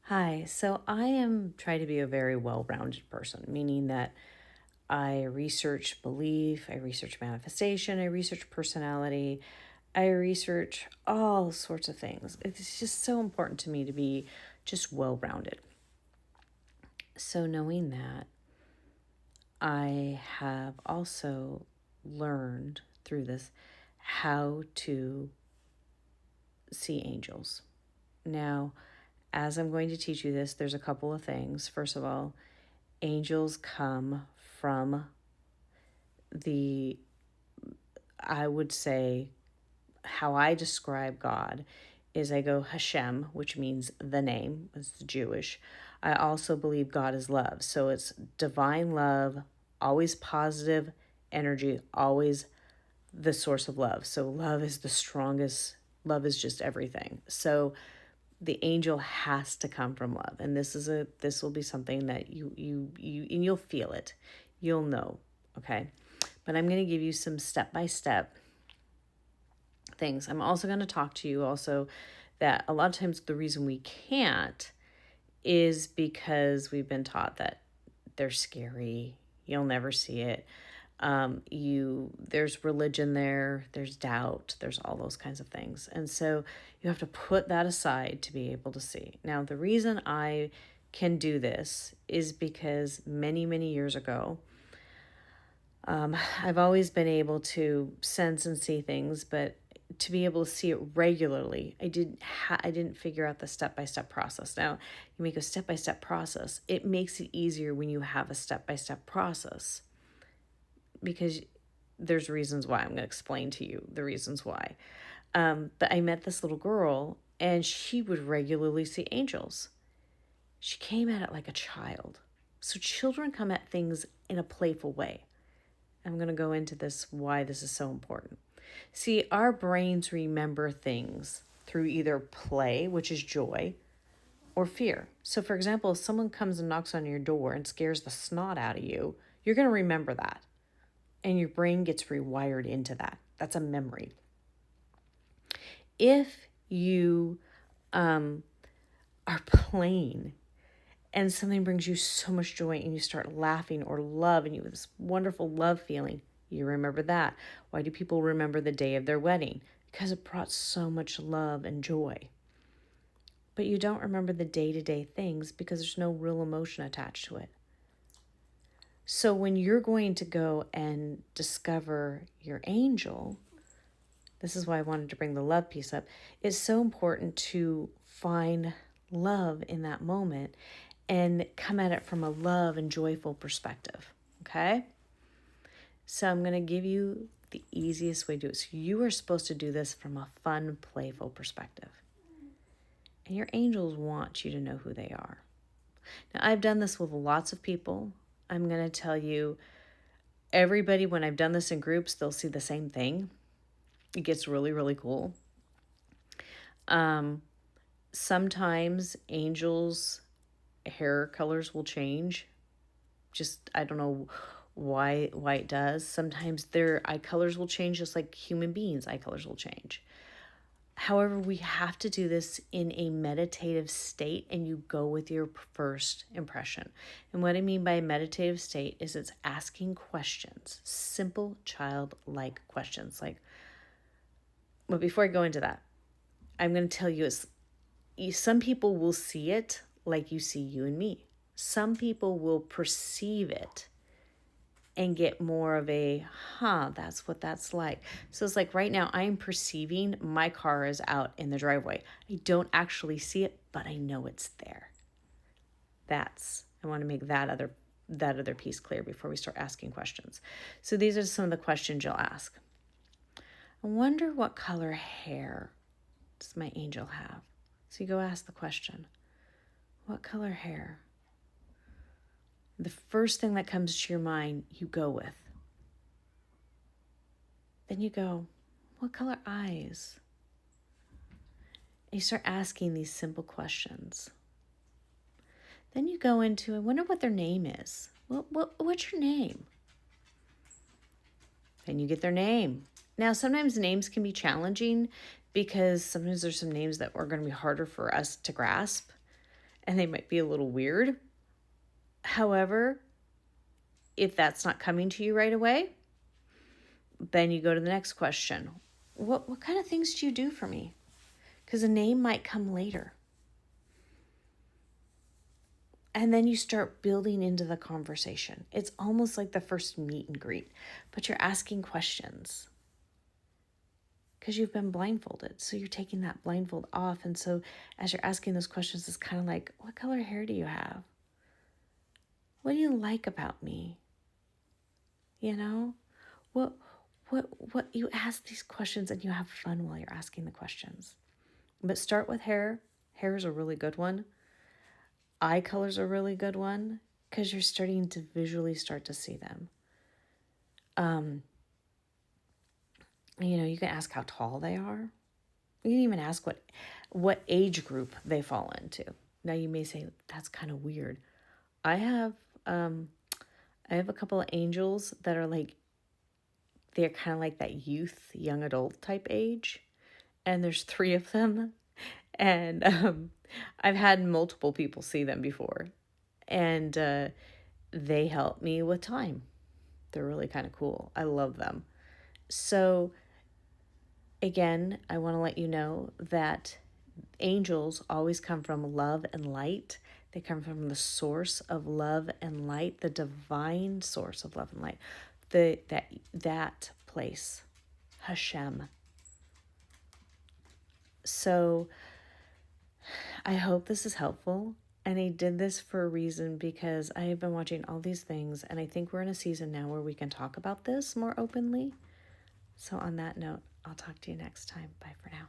Hi, so I am trying to be a very well rounded person, meaning that I research belief, I research manifestation, I research personality, I research all sorts of things. It's just so important to me to be just well rounded. So, knowing that, I have also learned through this how to see angels. Now, as I'm going to teach you this, there's a couple of things. First of all, angels come from the, I would say, how I describe God is I go Hashem, which means the name, it's Jewish. I also believe God is love. So it's divine love, always positive energy, always the source of love. So love is the strongest, love is just everything. So the angel has to come from love. And this will be something that you and you'll feel it. You'll know, okay? But I'm going to give you some step-by-step things. I'm also going to talk to you also that a lot of times the reason we can't is because we've been taught that they're scary. You'll never see it. There's religion there, there's doubt, there's all those kinds of things. And so you have to put that aside to be able to see. Now, the reason I can do this is because many years ago, I've always been able to sense and see things, but to be able to see it regularly, I didn't figure out the step-by-step process. Now, you make a step-by-step process. It makes it easier when you have a step-by-step process because there's reasons why. I'm going to explain to you the reasons why. But I met this little girl and she would regularly see angels. She came at it like a child. So children come at things in a playful way. I'm going to go into this, why this is so important. See, our brains remember things through either play, which is joy, or fear. So, for example, if someone comes and knocks on your door and scares the snot out of you, you're going to remember that. And your brain gets rewired into that. That's a memory. If you are playing and something brings you so much joy and you start laughing or love and you have this wonderful love feeling, you remember that. Why do people remember the day of their wedding? Because it brought so much love and joy. But you don't remember the day-to-day things because there's no real emotion attached to it. So when you're going to go and discover your angel, this is why I wanted to bring the love piece up, it's so important to find love in that moment and come at it from a love and joyful perspective, okay? So I'm going to give you the easiest way to do it. So you are supposed to do this from a fun, playful perspective. And your angels want you to know who they are. Now, I've done this with lots of people. I'm going to tell you, everybody, when I've done this in groups, they'll see the same thing. It gets really cool. Sometimes angels' hair colors will change. Just, I don't know why it does. Sometimes their eye colors will change just like human beings' eye colors will change. However, we have to do this in a meditative state and you go with your first impression. And what I mean by a meditative state is it's asking questions, simple childlike questions. But before I go into that, I'm going to tell you some people will see it like you see you and me. Some people will perceive it and get more of a, that's what that's like. So it's like right now I'm perceiving my car is out in the driveway. I don't actually see it, but I know it's there. I want to make that other piece clear before we start asking questions. So these are some of the questions you'll ask. I wonder what color hair does my angel have? So you go ask the question, what color hair? The first thing that comes to your mind, you go with. Then you go, what color eyes? And you start asking these simple questions. Then you go into, I wonder what their name is. What's your name? Then you get their name. Now, sometimes names can be challenging because sometimes there's some names that are going to be harder for us to grasp. and they might be a little weird. However, if that's not coming to you right away, then you go to the next question. What kind of things do you do for me? Because a name might come later. And then you start building into the conversation. It's almost like the first meet and greet, but you're asking questions because you've been blindfolded. So you're taking that blindfold off. And so as you're asking those questions, it's kind of like, what color hair do you have? What do you like about me? You know, what you ask these questions and you have fun while you're asking the questions. But start with hair. Hair is a really good one. Eye color is a really good one because you're starting to visually start to see them. You can ask how tall they are. You can even ask what age group they fall into. Now you may say that's kind of weird. I have a couple of angels that are like, they're kind of like that youth, young adult type age. And there's 3 of them. And I've had multiple people see them before. And they help me with time. They're really kind of cool. I love them. So again, I want to let you know that angels always come from love and light. They come from the source of love and light, the divine source of love and light. That place, Hashem. So I hope this is helpful. And I did this for a reason because I have been watching all these things, and I think we're in a season now where we can talk about this more openly. So on that note, I'll talk to you next time. Bye for now.